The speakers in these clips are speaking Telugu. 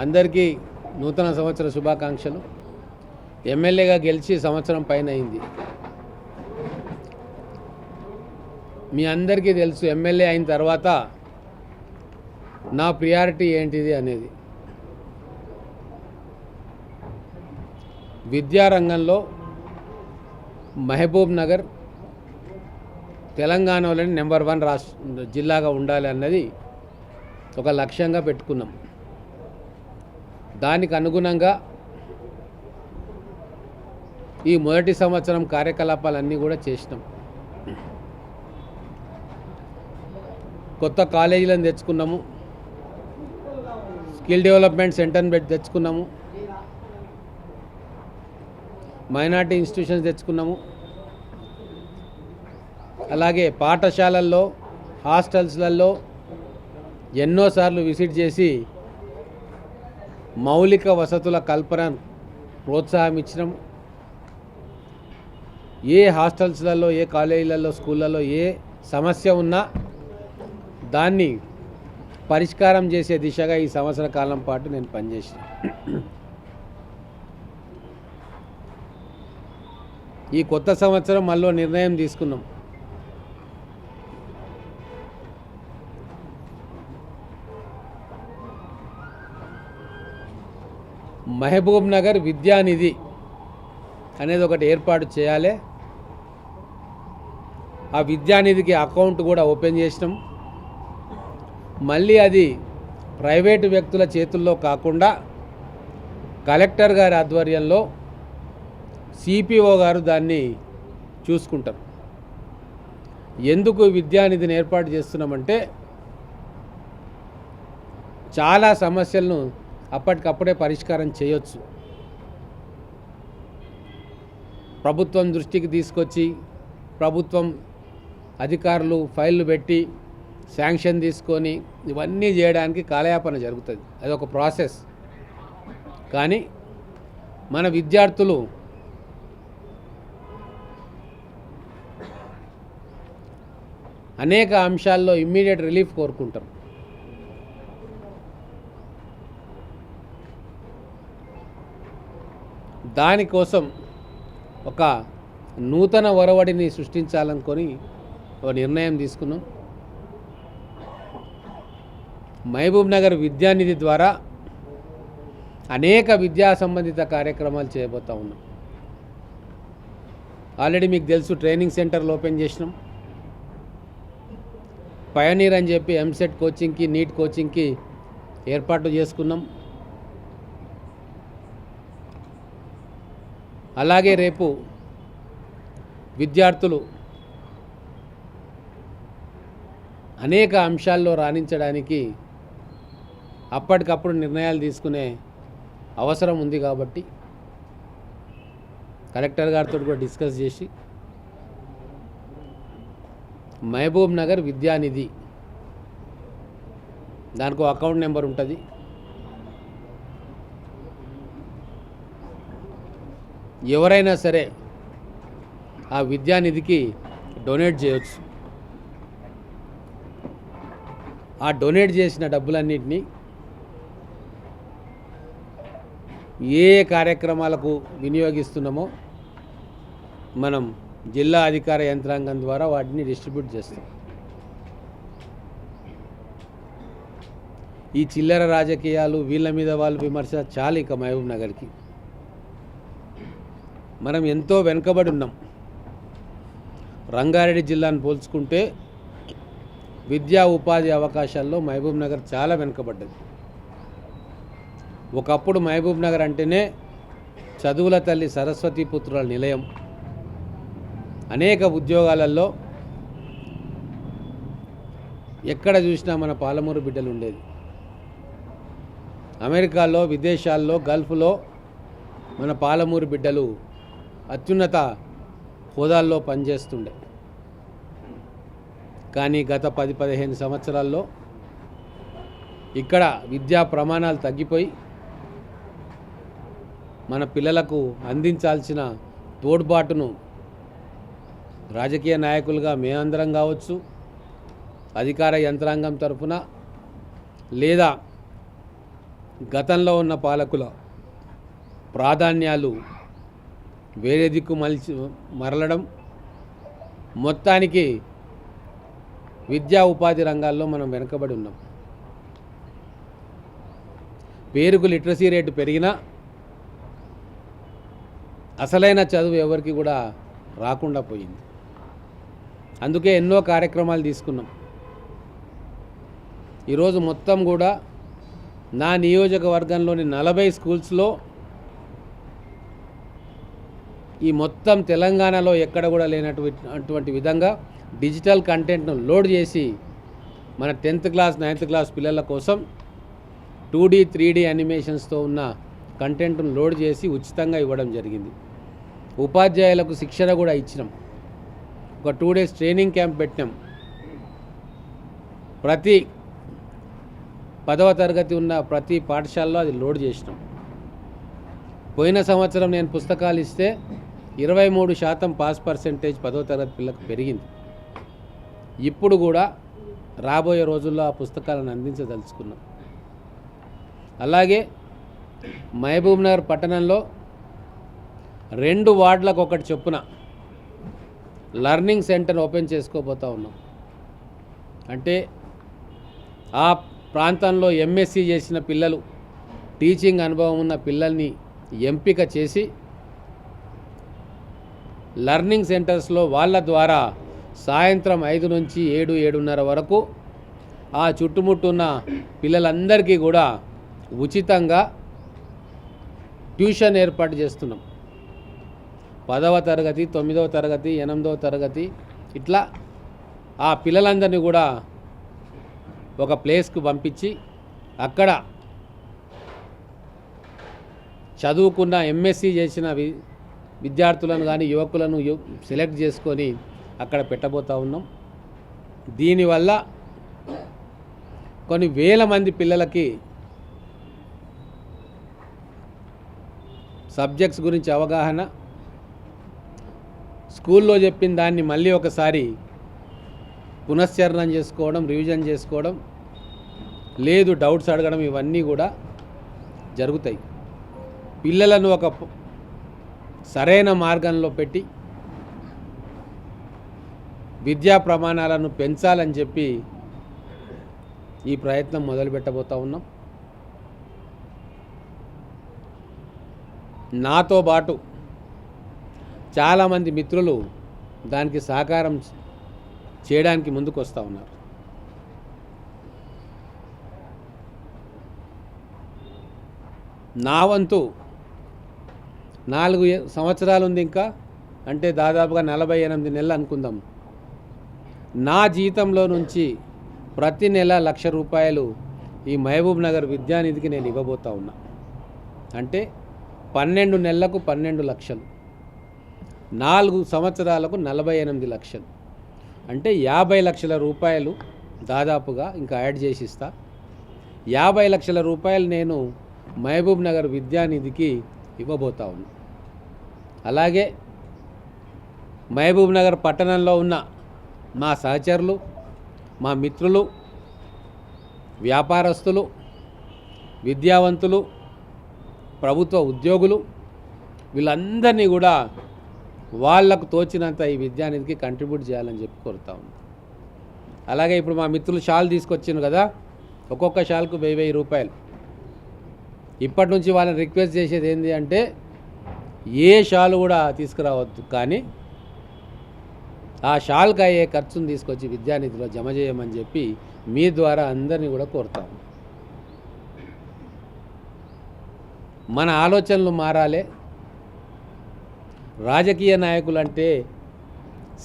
అందరికీ నూతన సంవత్సర శుభాకాంక్షలు. ఎమ్మెల్యేగా గెలిచి సంవత్సరం పైన అయింది. మీ అందరికీ తెలుసు ఎమ్మెల్యే అయిన తర్వాత నా ప్రియారిటీ ఏంటిది అనేది. విద్యారంగంలో మహబూబ్ నగర్ తెలంగాణలోని నెంబర్ 1 జిల్లాగా ఉండాలి అన్నది ఒక లక్ష్యంగా పెట్టుకున్నాం. దానికి అనుగుణంగా ఈ మొదటి సంవత్సరం కార్యకలాపాలన్నీ కూడా చేసినాం. కొత్త కాలేజీలను తెచ్చుకున్నాము, స్కిల్ డెవలప్మెంట్ సెంటర్ని తెచ్చుకున్నాము, మైనార్టీ ఇన్స్టిట్యూషన్స్ తెచ్చుకున్నాము. అలాగే పాఠశాలల్లో హాస్టల్స్లలో ఎన్నోసార్లు విజిట్ చేసి మౌలిక వసతుల కల్పన ప్రోత్సాహం ఇచ్చినాం. ఏ హాస్టల్స్లలో ఏ కాలేజీలలో స్కూళ్ళలో ఏ సమస్య ఉన్నా దాన్ని పరిష్కారం చేసే దిశగా ఈ సంవత్సర కాలం పాటు నేను పనిచేసిన. ఈ కొత్త సంవత్సరం మళ్ళీ నిర్ణయం తీసుకున్నాం. మహబూబ్ నగర్ విద్యానిధి అనేది ఒకటి ఏర్పాటు చేయాలి. ఆ విద్యానిధికి అకౌంట్ కూడా ఓపెన్ చేసినాం. మళ్ళీ అది ప్రైవేటు వ్యక్తుల చేతుల్లో కాకుండా కలెక్టర్ గారి ఆధ్వర్యంలో సిపిఓ గారు దాన్ని చూసుకుంటారు. ఎందుకు విద్యానిధిని ఏర్పాటు చేస్తున్నామంటే చాలా సమస్యలను అప్పటికప్పుడే పరిష్కారం చేయొచ్చు. ప్రభుత్వం దృష్టికి తీసుకొచ్చి ప్రభుత్వం అధికారులు ఫైళ్ళు పెట్టి శాంక్షన్ తీసుకొని ఇవన్నీ చేయడానికి కాలయాపన జరుగుతుంది. అదొక ప్రాసెస్. కానీ మన విద్యార్థులు అనేక అంశాల్లో ఇమ్మీడియట్ రిలీఫ్ కోరుకుంటారు. దానికోసం ఒక నూతన ఒరవడిని సృష్టించాలనుకొని ఒక నిర్ణయం తీసుకున్నాం. మహబూబ్ నగర్ విద్యానిధి ద్వారా అనేక విద్యా సంబంధిత కార్యక్రమాలు చేయబోతూ ఉన్నాం. ఆల్రెడీ మీకు తెలుసు ట్రైనింగ్ సెంటర్లు ఓపెన్ చేసినాం. పయనీర్ అని చెప్పి ఎంసెట్ కోచింగ్కి నీట్ కోచింగ్కి ఏర్పాటు చేసుకున్నాం. అలాగే రేపు విద్యార్థులు అనేక అంశాల్లో రాణించడానికి అప్పటికప్పుడు నిర్ణయాలు తీసుకునే అవసరం ఉంది. కాబట్టి కలెక్టర్ గారితో కూడా డిస్కస్ చేసి మహబూబ్ నగర్ విద్యానిధి దానికి అకౌంట్ నెంబర్ ఉంటుంది. ఎవరైనా సరే ఆ విద్యానిధికి డొనేట్ చేయవచ్చు. ఆ డొనేట్ చేసిన డబ్బులన్నింటినీ ఏ కార్యక్రమాలకు వినియోగిస్తున్నామో మనం జిల్లా అధికార యంత్రాంగం ద్వారా వాటిని డిస్ట్రిబ్యూట్ చేస్తాం. ఈ చిల్లర రాజకీయాలు వీళ్ళ మీద వాళ్ళు విమర్శ చాలు. ఇక మహబూబ్ నగర్కి మనం ఎంతో వెనుకబడి ఉన్నాం. రంగారెడ్డి జిల్లాను పోల్చుకుంటే విద్యా ఉపాధి అవకాశాల్లో మహబూబ్ నగర్ చాలా వెనుకబడ్డది. ఒకప్పుడు మహబూబ్ నగర్ అంటేనే చదువుల తల్లి సరస్వతి పుత్రుల నిలయం. అనేక ఉద్యోగాలలో ఎక్కడ చూసినా మన పాలమూరు బిడ్డలు ఉండేది. అమెరికాలో విదేశాల్లో గల్ఫ్లో మన పాలమూరు బిడ్డలు అత్యున్నత హోదాల్లో పనిచేస్తుండే. కానీ గత 10-15 సంవత్సరాల్లో ఇక్కడ విద్యా ప్రమాణాలు తగ్గిపోయి మన పిల్లలకు అందించాల్సిన తోడ్పాటును రాజకీయ నాయకులుగా మేమందరం కావచ్చు, అధికార యంత్రాంగం తరఫున లేదా గతంలో ఉన్న పాలకుల ప్రాధాన్యాలు వేరే దిక్కు మరలడం, మొత్తానికి విద్యా ఉపాధి రంగాల్లో మనం వెనుకబడి ఉన్నాం. పేరుకు లిటరసీ రేటు పెరిగినా అసలైన చదువు ఎవరికి కూడా రాకుండా పోయింది. అందుకే ఎన్నో కార్యక్రమాలు తీసుకున్నాం. ఈరోజు మొత్తం కూడా నా నియోజకవర్గంలోని 40 స్కూల్స్లో ఈ మొత్తం తెలంగాణలో ఎక్కడ కూడా లేనటువంటి విధంగా డిజిటల్ కంటెంట్ను లోడ్ చేసి మన 10th క్లాస్ 9th క్లాస్ పిల్లల కోసం 2D 3D యానిమేషన్స్తో ఉన్న కంటెంట్ను లోడ్ చేసి ఉచితంగా ఇవ్వడం జరిగింది. ఉపాధ్యాయులకు శిక్షణ కూడా ఇచ్చినాం. ఒక 2 days ట్రైనింగ్ క్యాంప్ పెట్టినాం. ప్రతి 10వ తరగతి ఉన్న ప్రతి పాఠశాలలో అది లోడ్ చేసినాం. పోయిన సంవత్సరం నేను పుస్తకాలు ఇస్తే 23% పాస్ పర్సెంటేజ్ 10వ తరగతి పిల్లలకు పెరిగింది. ఇప్పుడు కూడా రాబోయే రోజుల్లో ఆ పుస్తకాలను అందించదలుచుకున్నాం. అలాగే మహబూబ్ నగర్ పట్టణంలో 2 వార్డులకు ఒకటి చొప్పున లర్నింగ్ సెంటర్ ఓపెన్ చేసుకోబోతూ ఉన్నాం. అంటే ఆ ప్రాంతంలో ఎంఎస్సి చేసిన పిల్లలు, టీచింగ్ అనుభవం ఉన్న పిల్లల్ని ఎంపిక చేసి లర్నింగ్ సెంటర్స్లో వాళ్ళ ద్వారా సాయంత్రం 5 నుంచి 7, 7:30 వరకు ఆ చుట్టుముట్టున్న పిల్లలందరికీ కూడా ఉచితంగా ట్యూషన్ ఏర్పాటు చేస్తున్నాం. 10వ తరగతి, 9వ తరగతి, 8వ తరగతి ఇట్లా ఆ పిల్లలందరినీ కూడా ఒక ప్లేస్కు పంపించి అక్కడ చదువుకున్న ఎంఎస్సి చేసిన విద్యార్థులను కానీ యువకులను సెలెక్ట్ చేసుకొని అక్కడ పెట్టబోతూ ఉన్నాం. దీనివల్ల కొన్ని వేల మంది పిల్లలకి సబ్జెక్ట్స్ గురించి అవగాహన, స్కూల్లో చెప్పిన దాన్ని మళ్ళీ ఒకసారి పునశ్చరణం చేసుకోవడం, రివిజన్ చేసుకోవడం, లేదు డౌట్స్ అడగడం, ఇవన్నీ కూడా జరుగుతాయి. పిల్లలను ఒక సరైన మార్గంలో పెట్టి విద్యా ప్రమాణాలను పెంచాలని చెప్పి ఈ ప్రయత్నం మొదలుపెట్టబోతూ ఉన్నాం. నాతో పాటు చాలామంది మిత్రులు దానికి సహకారం చేయడానికి ముందుకు వస్తూ ఉన్నారు. నా వంతు 4 సంవత్సరాలు ఉంది ఇంకా, అంటే దాదాపుగా 48 నెలలు అనుకుందాం. నా జీతంలో నుంచి ప్రతి నెల ₹1,00,000 ఈ మహబూబ్ నగర్ విద్యానిధికి నేను ఇవ్వబోతా ఉన్నా. అంటే 12 నెలలకు 12 లక్షలు, 4 సంవత్సరాలకు 48 లక్షలు, అంటే 50 లక్షల రూపాయలు దాదాపుగా ఇంకా యాడ్ చేసి ఇస్తా. 50 లక్షల రూపాయలు నేను మహబూబ్ నగర్ విద్యానిధికి ఇవ్వబోతా ఉన్నా. అలాగే మహబూబ్ నగర్ పట్టణంలో ఉన్న మా సహచరులు, మా మిత్రులు, వ్యాపారస్తులు, విద్యావంతులు, ప్రభుత్వ ఉద్యోగులు వీళ్ళందరినీ కూడా వాళ్లకు తోచినంత ఈ విద్యానిధికి కంట్రిబ్యూట్ చేయాలని చెప్పి కోరుతా ఉన్నాను. అలాగే ఇప్పుడు మా మిత్రులు షాల్ తీసుకొచ్చాను కదా, ఒక్కొక్క షాల్కు 1000 రూపాయలు. ఇప్పటి నుంచి వాళ్ళని రిక్వెస్ట్ చేసేది ఏంటి అంటే ఏ షాలు కూడా తీసుకురావద్దు, కానీ ఆ షాల్కి అయ్యే ఖర్చును తీసుకొచ్చి విద్యానిధిలో జమ చేయమని చెప్పి మీ ద్వారా అందరినీ కూడా కోరుతాము. మన ఆలోచనలు మారాలి. రాజకీయ నాయకులు అంటే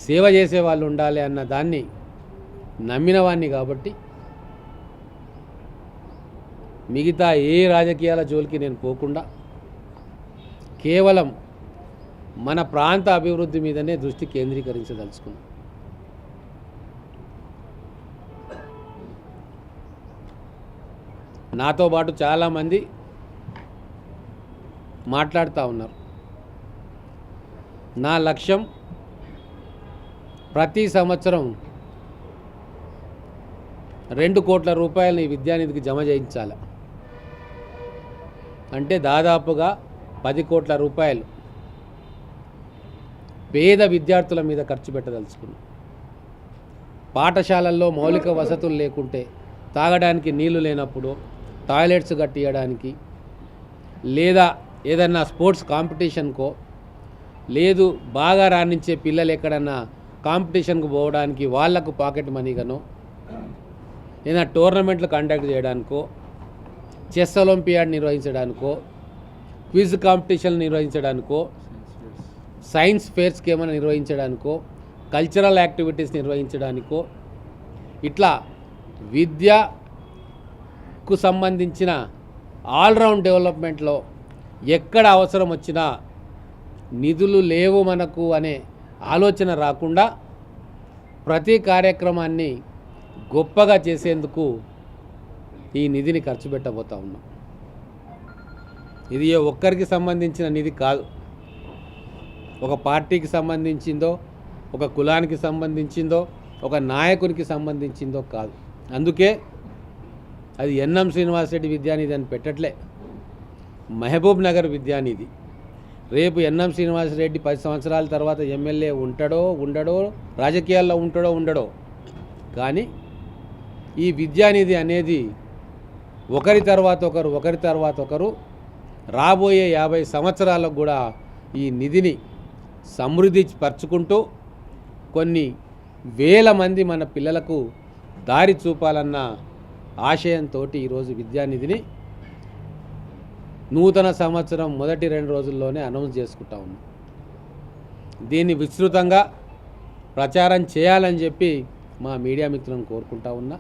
సేవ చేసే వాళ్ళు ఉండాలి అన్న దాన్ని నమ్మినవాణ్ణి కాబట్టి మిగతా ఏ రాజకీయాల జోలికి నేను పోకుండా కేవలం మన ప్రాంత అభివృద్ధి మీదనే దృష్టి కేంద్రీకరించదలుచుకున్నాను. నాతో పాటు చాలామంది మాట్లాడుతూ ఉన్నారు. నా లక్ష్యం ప్రతి సంవత్సరం 2 కోట్ల రూపాయలని విద్యానిధికి జమ చేయించాలి. అంటే దాదాపుగా 10 కోట్ల రూపాయలు పేద విద్యార్థుల మీద ఖర్చు పెట్టదలుచుకున్నాం. పాఠశాలల్లో మౌలిక వసతులు లేకుంటే, తాగడానికి నీళ్లు లేనప్పుడు టాయిలెట్స్ కట్టియడానికి, లేదా ఏదన్నా స్పోర్ట్స్ కాంపిటీషన్కో, లేదు బాగా రాణించే పిల్లలు ఎక్కడన్నా కాంపిటీషన్కు పోవడానికి వాళ్లకు పాకెట్ మనీగానో, ఏదైనా టోర్నమెంట్లు కండక్ట్ చేయడానికో, చెస్ ఒలింపియాడ్ నిర్వహించడానికో, క్విజ్ కాంపిటీషన్లు నిర్వహించడానికో, సైన్స్ ఫేర్స్కి ఏమైనా నిర్వహించడానికో, కల్చరల్ యాక్టివిటీస్ నిర్వహించడానికో, ఇట్లా విద్యకు సంబంధించిన ఆల్రౌండ్ డెవలప్మెంట్లో ఎక్కడ అవసరం వచ్చినా నిధులు లేవు మనకు అనే ఆలోచన రాకుండా ప్రతి కార్యక్రమాన్ని గొప్పగా చేసేందుకు ఈ నిధిని ఖర్చు పెట్టబోతా ఉన్నాం. ఇది ఒక్కరికి సంబంధించిన నిధి కాదు, ఒక పార్టీకి సంబంధించిందో, ఒక కులానికి సంబంధించిందో, ఒక నాయకునికి సంబంధించిందో కాదు. అందుకే అది ఎన్ఎం శ్రీనివాసరెడ్డి విద్యానిధి అని పెట్టట్లే, మహబూబ్ నగర్ విద్యానిధి. రేపు ఎన్ఎం శ్రీనివాసరెడ్డి 10 సంవత్సరాల తర్వాత ఎమ్మెల్యే ఉంటాడో ఉండడో, రాజకీయాల్లో ఉంటాడో ఉండడో, కానీ ఈ విద్యానిధి అనేది ఒకరి తర్వాత ఒకరు రాబోయే 50 సంవత్సరాలకు కూడా ఈ నిధిని సమృద్ధి పరుచుకుంటూ కొన్ని వేల మంది మన పిల్లలకు దారి చూపాలన్న ఆశయంతో ఈరోజు విద్యానిధిని నూతన సంవత్సరం మొదటి 2 రోజుల్లోనే అనౌన్స్ చేసుకుంటా ఉన్నాం. దీన్ని విస్తృతంగా ప్రచారం చేయాలని చెప్పి మా మీడియా మిత్రులను కోరుకుంటా ఉన్నా.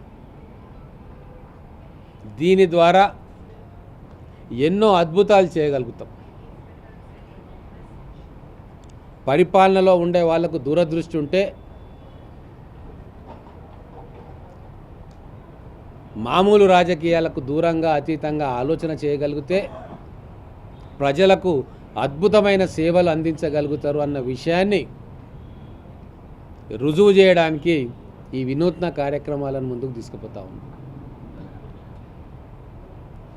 దీని ద్వారా ఎన్నో అద్భుతాలు చేయగలుగుతాం. పరిపాలనలో ఉండే వాళ్లకు దూరదృష్టి ఉంటే మామూలు రాజకీయాలకు దూరంగా అతీతంగా ఆలోచన చేయగలిగితే ప్రజలకు అద్భుతమైన సేవలు అందించగలుగుతారు అన్న విషయాన్ని రుజువు చేయడానికి ఈ వినూత్న కార్యక్రమాలను ముందుకు తీసుకుపోతా ఉన్నాం.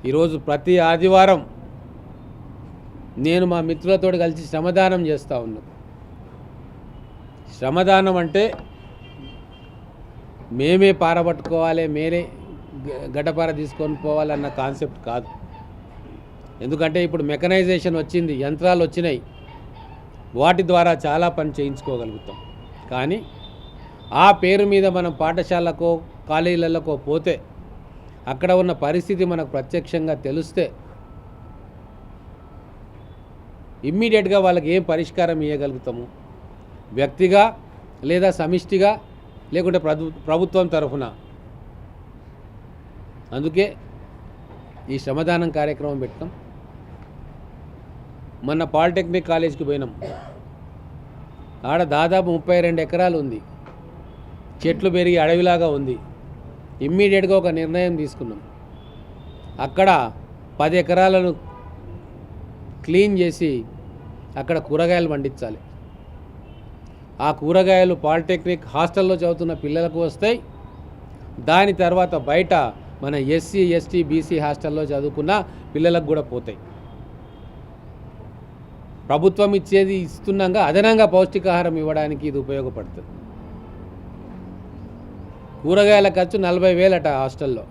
ఈరోజు ప్రతి ఆదివారం నేను మా మిత్రులతో కలిసి శ్రమదానం చేస్తూ ఉన్నాను. శ్రమదానం అంటే మేమే పారబట్టుకోవాలి, మేమే గడ్డపార తీసుకొని పోవాలన్న కాన్సెప్ట్ కాదు. ఎందుకంటే ఇప్పుడు మెకనైజేషన్ వచ్చింది, యంత్రాలు వచ్చినాయి, వాటి ద్వారా చాలా పని చేయించుకోగలుగుతాం. కానీ ఆ పేరు మీద మనం పాఠశాలకో కాలేజీలకో పోతే అక్కడ ఉన్న పరిస్థితి మనకు ప్రత్యక్షంగా తెలిస్తే ఇమ్మీడియట్గా వాళ్ళకి ఏం పరిష్కారం ఇవ్వగలుగుతాము, వ్యక్తిగా లేదా సమిష్టిగా లేకుంటే ప్రభుత్వం తరఫున. అందుకే ఈ శ్రమదానం కార్యక్రమం పెట్టాం. మొన్న పాలిటెక్నిక్ కాలేజ్కి పోయినాం. ఆడ దాదాపు 32 ఎకరాలు ఉంది, చెట్లు పెరిగి అడవిలాగా ఉంది. ఇమ్మీడియట్గా ఒక నిర్ణయం తీసుకున్నాం. అక్కడ 10 ఎకరాలను క్లీన్ చేసి అక్కడ కూరగాయలు పండించాలి. ఆ కూరగాయలు పాలిటెక్నిక్ హాస్టల్లో చదువుతున్న పిల్లలకు వస్తాయి. దాని తర్వాత బయట మన ఎస్సీ ఎస్టీ బీసీ హాస్టల్లో చదువుకున్న పిల్లలకు కూడా పోతాయి. ప్రభుత్వం ఇచ్చేది ఇస్తున్నాగా అదనంగా పౌష్టికాహారం ఇవ్వడానికి ఇది ఉపయోగపడుతుంది. కూరగాయల ఖర్చు 40,000 అట హాస్టల్లో,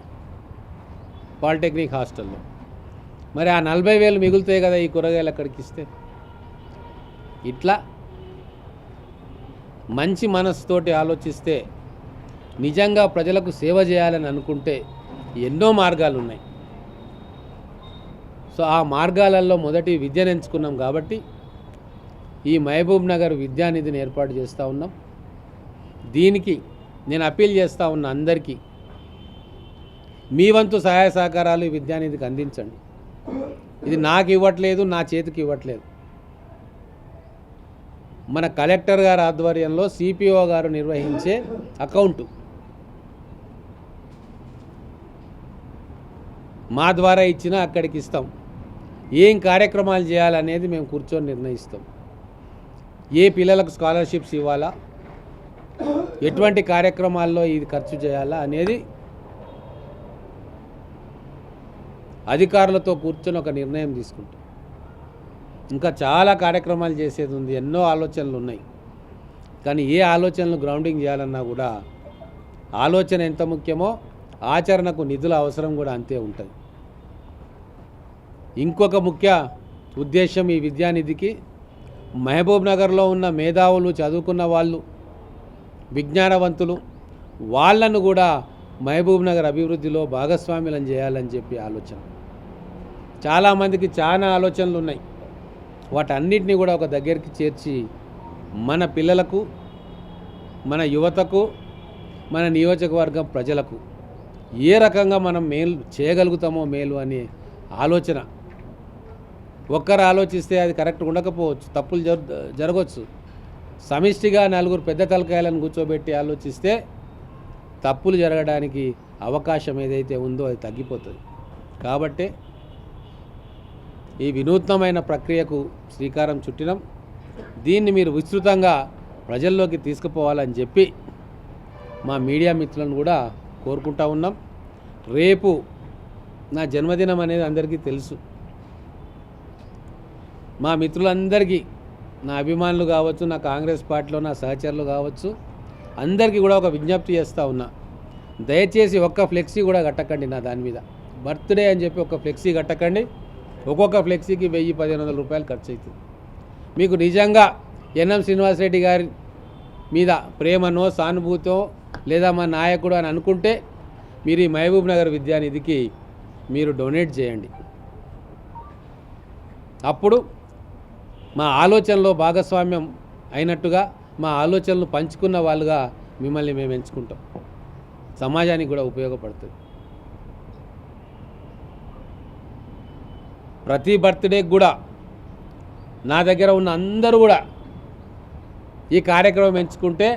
పాలిటెక్నిక్ హాస్టల్లో. మరి ఆ 40,000 మిగులుతాయి కదా ఈ కూరగాయలు అక్కడికి ఇస్తే. ఇట్లా మంచి మనసుతోటి ఆలోచిస్తే, నిజంగా ప్రజలకు సేవ చేయాలని అనుకుంటే ఎన్నో మార్గాలు ఉన్నాయి. సో ఆ మార్గాలలో మొదటి విద్యను ఎంచుకున్నాం కాబట్టి ఈ మహబూబ్ నగర్ విద్యానిధిని ఏర్పాటు చేస్తూ ఉన్నాం. దీనికి నేను అప్పీల్ చేస్తూ ఉన్నా అందరికీ, మీ వంతు సహాయ సహకారాలు ఈ విద్యానిధికి అందించండి. ఇది నాకు ఇవ్వట్లేదు, నా చేతికి ఇవ్వట్లేదు. మన కలెక్టర్ గారి ఆధ్వర్యంలో సిపిఓ గారు నిర్వహించే అకౌంటు మా ద్వారా ఇచ్చినా అక్కడికి ఇస్తాం. ఏం కార్యక్రమాలు చేయాలనేది మేము కూర్చొని నిర్ణయిస్తాం. ఏ పిల్లలకు స్కాలర్షిప్స్ ఇవ్వాలా, ఎటువంటి కార్యక్రమాల్లో ఇది ఖర్చు చేయాలా అనేది అధికారులతో కూర్చొని ఒక నిర్ణయం తీసుకుంటాం. ఇంకా చాలా కార్యక్రమాలు చేసేది ఉంది, ఎన్నో ఆలోచనలు ఉన్నాయి. కానీ ఏ ఆలోచనలు గ్రౌండింగ్ చేయాలన్నా కూడా ఆలోచన ఎంత ముఖ్యమో ఆచరణకు నిధుల అవసరం కూడా అంతే ఉంటుంది. ఇంకొక ముఖ్య ఉద్దేశం ఈ విద్యానిధికి మహబూబ్ నగర్లో ఉన్న మేధావులు, చదువుకున్న వాళ్ళు, విజ్ఞానవంతులు, వాళ్ళను కూడా మహబూబ్ నగర్ అభివృద్ధిలో భాగస్వామ్యులను చేయాలని చెప్పి ఆలోచన. చాలామందికి చాలా ఆలోచనలు ఉన్నాయి. వాటన్నిటినీ కూడా ఒక దగ్గరికి చేర్చి మన పిల్లలకు, మన యువతకు, మన నియోజకవర్గం ప్రజలకు ఏ రకంగా మనం మేలు చేయగలుగుతామో మేలు అనే ఆలోచన. ఒక్కరు ఆలోచిస్తే అది కరెక్ట్ ఉండకపోవచ్చు, తప్పులు జరగవచ్చు. సమిష్టిగా నలుగురు పెద్ద తలకాయలను కూర్చోబెట్టి ఆలోచిస్తే తప్పులు జరగడానికి అవకాశం ఏదైతే ఉందో అది తగ్గిపోతుంది. కాబట్టి ఈ వినూత్నమైన ప్రక్రియకు శ్రీకారం చుట్టినాం. దీన్ని మీరు విస్తృతంగా ప్రజల్లోకి తీసుకుపోవాలని చెప్పి మా మీడియా మిత్రులను కూడా కోరుకుంటా ఉన్నాం. రేపు నా జన్మదినం అనేది అందరికీ తెలుసు. మా మిత్రులందరికీ, నా అభిమానులు కావచ్చు, నా కాంగ్రెస్ పార్టీలో నా సహచరులు కావచ్చు, అందరికీ కూడా ఒక విజ్ఞప్తి చేస్తూ ఉన్నా. దయచేసి ఒక్క ఫ్లెక్సీ కూడా కట్టకండి. నా దాని మీద బర్త్డే అని చెప్పి ఒక ఫ్లెక్సీ కట్టకండి. ఒక్కొక్క ఫ్లెక్సీకి 1000-1500 రూపాయలు ఖర్చు అవుతుంది. మీకు నిజంగా ఎన్ఎం శ్రీనివాసరెడ్డి గారి మీద ప్రేమనో, సానుభూతో, లేదా మా నాయకుడు అని అనుకుంటే మీరు ఈ మహబూబ్ నగర్ విద్యానిధికి మీరు డొనేట్ చేయండి. అప్పుడు మా ఆలోచనలో భాగస్వామ్యం అయినట్టుగా, మా ఆలోచనలు పంచుకున్న వాళ్ళుగా మిమ్మల్ని మేము ఎంచుకుంటాం. సమాజానికి కూడా ఉపయోగపడుతుంది. ప్రతి బర్త్డేకి కూడా నా దగ్గర ఉన్న అందరూ కూడా ఈ కార్యక్రమం ఎంచుకుంటే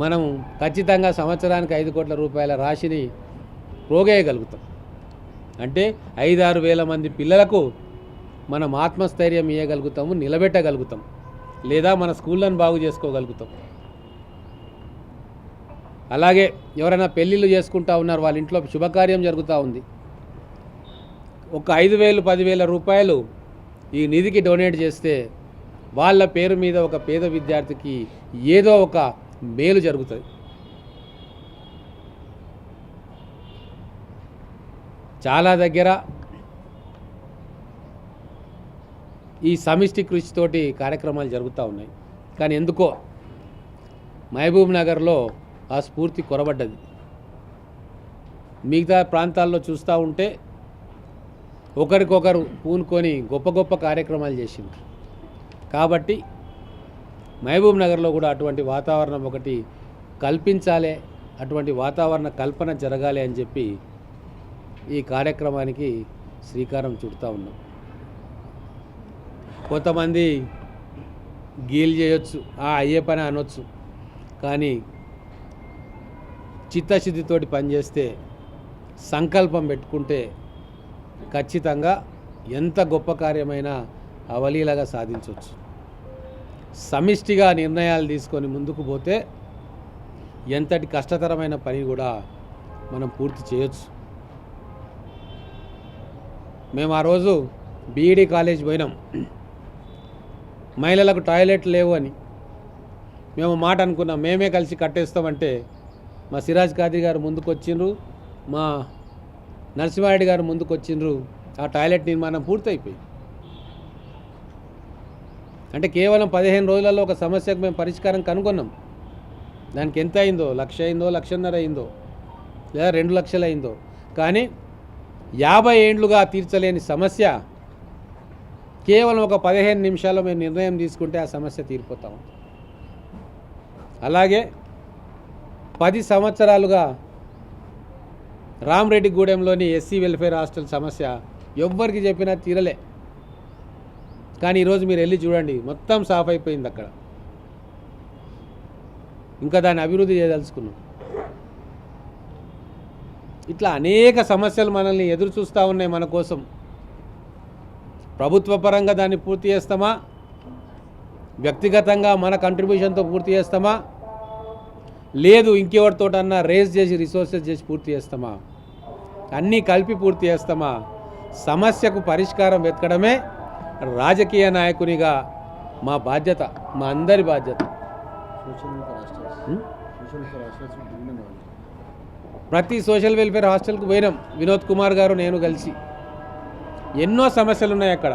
మనం ఖచ్చితంగా సంవత్సరానికి 5 కోట్ల రూపాయల రాశిని పోగేయగలుగుతాం. అంటే 5-6 వేల మంది పిల్లలకు మనం ఆత్మస్థైర్యం ఇవ్వగలుగుతాము, నిలబెట్టగలుగుతాం, లేదా మన స్కూళ్ళను బాగు చేసుకోగలుగుతాం. అలాగే ఎవరైనా పెళ్ళిళ్ళు చేసుకుంటా ఉన్నారు, వాళ్ళ ఇంట్లో శుభకార్యం జరుగుతూ ఉంది, ఒక 5,000-10,000 రూపాయలు ఈ నిధికి డొనేట్ చేస్తే వాళ్ళ పేరు మీద ఒక పేద విద్యార్థికి ఏదో ఒక మేలు జరుగుతుంది. చాలా దగ్గర ఈ సమిష్టి కృషితోటి కార్యక్రమాలు జరుగుతూ ఉన్నాయి. కానీ ఎందుకో మహబూబ్ నగర్లో ఆ స్ఫూర్తి కొరబడ్డది. మిగతా ప్రాంతాల్లో చూస్తూ ఉంటే ఒకరికొకరు పూనుకొని గొప్ప గొప్ప కార్యక్రమాలు చేసింది. కాబట్టి మహబూబ్ నగర్లో కూడా అటువంటి వాతావరణం ఒకటి కల్పించాలి, అటువంటి వాతావరణ కల్పన జరగాలి అని చెప్పి ఈ కార్యక్రమానికి శ్రీకారం చుడుతూ ఉన్నాం. కొంతమంది గీల్ చేయొచ్చు, అయ్యే పని అనొచ్చు. కానీ చిత్తశుద్ధితోటి పనిచేస్తే, సంకల్పం పెట్టుకుంటే ఖచ్చితంగా ఎంత గొప్ప కార్యమైనా అవలీలగా సాధించవచ్చు. సమిష్టిగా నిర్ణయాలు తీసుకొని ముందుకు పోతే ఎంతటి కష్టతరమైన పని కూడా మనం పూర్తి చేయొచ్చు. మేము ఆ రోజు బీఈడీ కాలేజ్ పోయినాం. మహిళలకు టాయిలెట్ లేవు అని మేము మాట అనుకున్నాం. మేమే కలిసి కట్టేస్తామంటే మా సిరాజ్ ఖాద్రి గారు ముందుకు వచ్చిండ్రు, మా నరసింహారెడ్డి గారు ముందుకు వచ్చిండ్రు. ఆ టాయిలెట్ నిర్మాణం పూర్తయిపోయింది. అంటే కేవలం 15 రోజులలో ఒక సమస్యకు మేము పరిష్కారం కనుగొన్నాం. దానికి ఎంత అయిందో, 1,00,000 అయిందో, 1,50,000 అయిందో, లేదా 2 లక్షలు అయిందో, కానీ 50 ఏండ్లుగా తీర్చలేని సమస్య కేవలం ఒక 15 నిమిషాల్లో మేము నిర్ణయం తీసుకుంటే ఆ సమస్య తీరిపోతాం. అలాగే 10 సంవత్సరాలుగా రామరెడ్డిగూడెంలోని ఎస్సీ వెల్ఫేర్ హాస్టల్ సమస్య ఎవ్వరికి చెప్పినా తీరలే. కానీ ఈరోజు మీరు వెళ్ళి చూడండి, మొత్తం సాఫ్ అయిపోయింది అక్కడ. ఇంకా దాన్ని అభివృద్ధి చేయదలుచుకున్నాం. ఇట్లా అనేక సమస్యలు మనల్ని ఎదురు చూస్తూ ఉన్నాయి మన కోసం. ప్రభుత్వ పరంగా దాన్ని పూర్తి చేస్తామా, వ్యక్తిగతంగా మన కంట్రిబ్యూషన్తో పూర్తి చేస్తామా, లేదు ఇంకెవరితోటన్నా రేస్ చేసి రిసోర్సెస్ చేసి పూర్తి చేస్తామా, అన్నీ కలిపి పూర్తి చేస్తామా? సమస్యకు పరిష్కారం వెతకడమే రాజకీయ నాయకునిగా మా బాధ్యత, మా అందరి బాధ్యత. ప్రతి సోషల్ వెల్ఫేర్ హాస్టల్కు పోయినాం, వినోద్ కుమార్ గారు నేను కలిసి. ఎన్నో సమస్యలు ఉన్నాయి అక్కడ.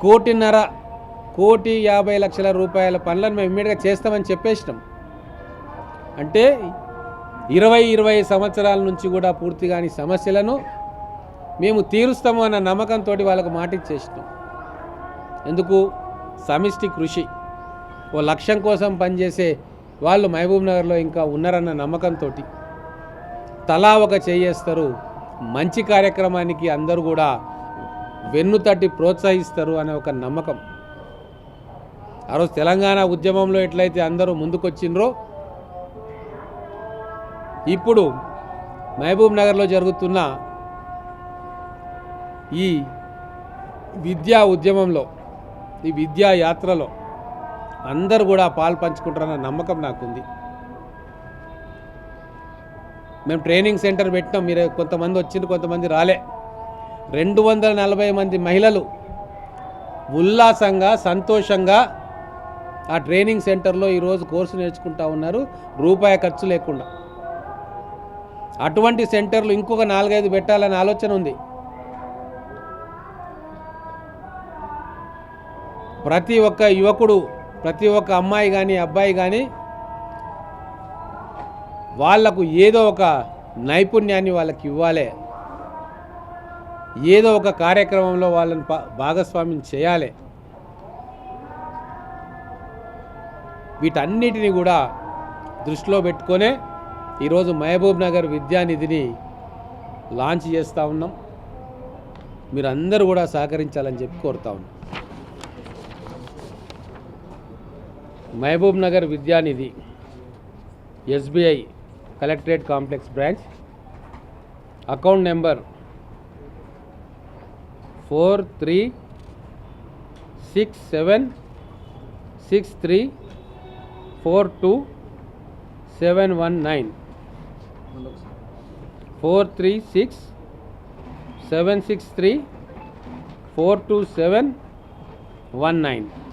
1,50,00,000 రూపాయల పనులను మేము ఇమ్మీడియట్గా చేస్తామని చెప్పేసినాం. అంటే 20 సంవత్సరాల నుంచి కూడా పూర్తి కాని సమస్యలను మేము తీరుస్తాము అన్న నమ్మకంతో వాళ్ళకు మాట ఇచ్చేసినాం. ఎందుకు? సమిష్టి కృషి. ఓ లక్ష్యం కోసం పనిచేసే వాళ్ళు మహబూబ్ నగర్లో ఇంకా ఉన్నారన్న నమ్మకంతో తలా ఒక చేయేస్తారు. మంచి కార్యక్రమానికి అందరూ కూడా వెన్నుతట్టి ప్రోత్సహిస్తారు అనే ఒక నమ్మకం. ఆ రోజు తెలంగాణ ఉద్యమంలో ఎట్లయితే అందరూ ముందుకొచ్చిండ్రో, ఇప్పుడు మహబూబ్ నగర్లో జరుగుతున్న ఈ విద్యా ఉద్యమంలో, ఈ విద్యా యాత్రలో అందరూ కూడా పాలు పంచుకుంటారన్న నమ్మకం నాకుంది. మేము ట్రైనింగ్ సెంటర్ పెట్టినాం. మీరు కొంతమంది వచ్చిండ్రు, కొంతమంది రాలే. 240 మంది మహిళలు ఉల్లాసంగా, సంతోషంగా ఆ ట్రైనింగ్ సెంటర్లో ఈరోజు కోర్సు నేర్చుకుంటా ఉన్నారు, రూపాయి ఖర్చు లేకుండా. అటువంటి సెంటర్లు ఇంకొక 4-5 పెట్టాలనే ఆలోచన ఉంది. ప్రతి ఒక్క యువకుడు, ప్రతి ఒక్క అమ్మాయి కానీ అబ్బాయి కానీ వాళ్లకు ఏదో ఒక నైపుణ్యాన్ని వాళ్ళకి ఇవ్వాలి, ఏదో ఒక కార్యక్రమంలో వాళ్ళని భాగస్వామ్యం చేయాలి. వీటన్నిటిని కూడా దృష్టిలో పెట్టుకొనే ఈరోజు మహబూబ్ నగర్ విద్యానిధిని లాంచ్ చేస్తూ ఉన్నాం. మీరందరూ కూడా సహకరించాలని చెప్పి కోరుతా ఉన్నాం. Mahabubnagar Vidyanidhi SBI collectorate complex branch, account number 4367634271 4367634271.